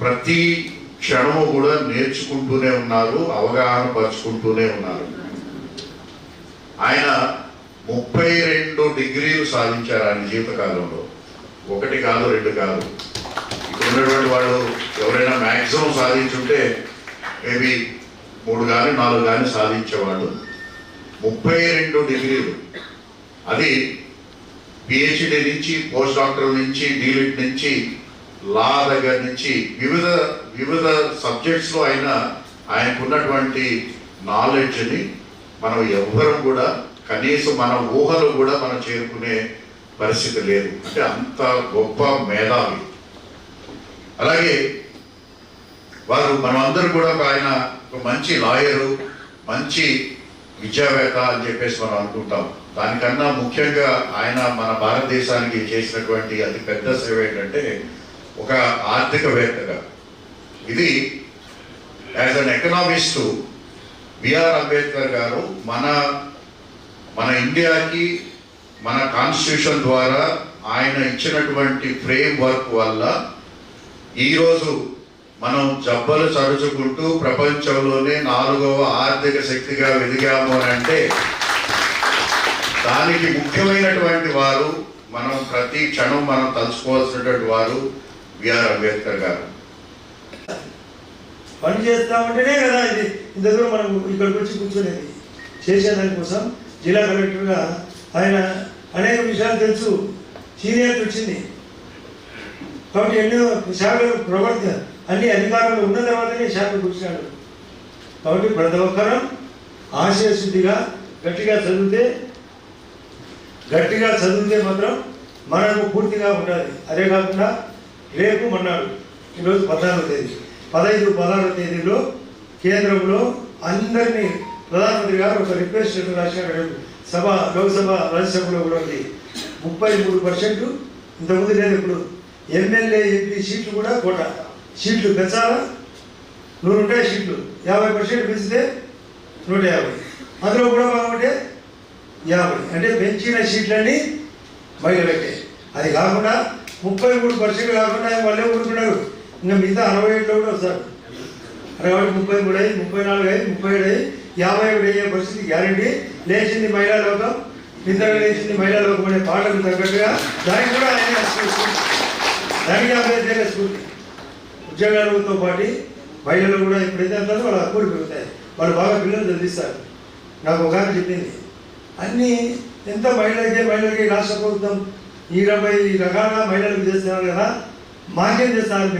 ప్రతి క్షణము కూడా నేర్చుకుంటూనే ఉన్నారు, అవగాహన పరుచుకుంటూనే ఉన్నారు. ఆయన 32 డిగ్రీలు సాధించారు ఆయన జీవితకాలంలో. 1 కాదు 2 కాదు. ఇక్కడ ఉన్నటువంటి వాళ్ళు ఎవరైనా మ్యాక్సిమం సాధించుంటే మేబీ 3 కానీ 4 కానీ సాధించేవాళ్ళు. 32 డిగ్రీలు, అది పిహెచ్డి నుంచి, పోస్ట్ డాక్టర్ నుంచి, డీలిట్ నుంచి, లా దగ్గర నుంచి వివిధ సబ్జెక్ట్స్లో ఆయనకున్నటువంటి నాలెడ్జ్ని మనం ఎవ్వరం కూడా కనీసం మన ఊహలు కూడా మనం చేరుకునే పరిస్థితి లేదు. అంటే అంత గొప్ప మేధావి. అలాగే మనమందరూ కూడా ఆయన ఒక మంచి లాయరు, మంచి విద్యావేత్త అని చెప్పేసి మనం అనుకుంటాం. దానికన్నా ముఖ్యంగా ఆయన మన భారతదేశానికి చేసినటువంటి అతి పెద్ద సేవ ఏంటంటే ఒక ఆర్థికవేత్తగా. ఇది as an economist BR Ambedkar గారు మన ఇండియాకి మన కాన్స్టిట్యూషన్ ద్వారా ఆయన ఇచ్చినటువంటి ఫ్రేమ్ వర్క్ వల్ల ఈరోజు మనం జబ్బలు చరుచుకుంటూ ప్రపంచంలోనే 4వ ఆర్థిక శక్తిగా ఎదిగాము అని అంటే దానికి ముఖ్యమైనటువంటి వారు, మనం ప్రతి క్షణం మనం తలుచుకోవాల్సినటువంటి వారు బిఆర్ అంబేద్కర్ గారు. పని చేస్తామంటేనే కదా ఇది ఇంత దూరం మనం ఇక్కడికి వచ్చి కూర్చునేది. చేసేదానికోసం జిల్లా కలెక్టర్గా ఆయన అనేక విషయాలు తెలుసు, సీనియర్ వచ్చింది కాబట్టి ఎన్నో శాఖలు అన్ని అధికారులు ఉన్న తర్వాతనే శాఖకు వచ్చినాడు. కాబట్టి ప్రతి ఒక్కరూ ఆశయశుద్ధిగా గట్టిగా చదివితే మాత్రం మనకు పూర్తిగా ఉండాలి. అదే కాకుండా రేపు మన్నాడు, ఈరోజు 14వ తేదీ, 15, 16వ తేదీలో కేంద్రంలో అందరినీ ప్రధానమంత్రి గారు ఒక రిక్వెస్ట్ రాసినారు. లోక్సభ రాజ్యసభలో కూడా ఉంది. 33%, ఇంతకుముందు లేదు. ఇప్పుడు ఎమ్మెల్యే ఎంపీ సీట్లు కూడా కోట సీట్లు పెంచాలా. 100 ఉంటాయి సీట్లు, 50% పెంచితే 150. అందులో కూడా బాగుంటే 50. అంటే పెంచిన సీట్లన్నీ మహిళలకే. అది కాకుండా 33% కాకుండా వాళ్ళే ఊరుకున్నారు. ఇంకా మిగతా 67లో కూడా వస్తారు. కాబట్టి 33 అయ్యి, 34 అయ్యి, 37 అయ్యి, 51 అయ్యే పరిస్థితి గ్యారంటీ. లేచింది మహిళా లోకం, నిద్ర లేచింది మహిళా లోకం అనే పాటకు తగ్గట్టుగా దానికి కూడా ఆయన దానికి అంబేద్కర్ స్ఫూర్తి. ఉద్యోగాలతో పాటు మహిళలు కూడా ఎప్పుడైతే అంటారో వాళ్ళ హక్కులు పెరుగుతాయి, వాళ్ళు బాగా పిల్లలు చదివిస్తారు. నాకు ఒక చెప్పింది, అన్నీ ఎంత మహిళలకి రాష్ట్ర ప్రభుత్వం 20 రకాల మహిళలకు చేస్తున్నారు కదా, మాకేం చేస్తారు.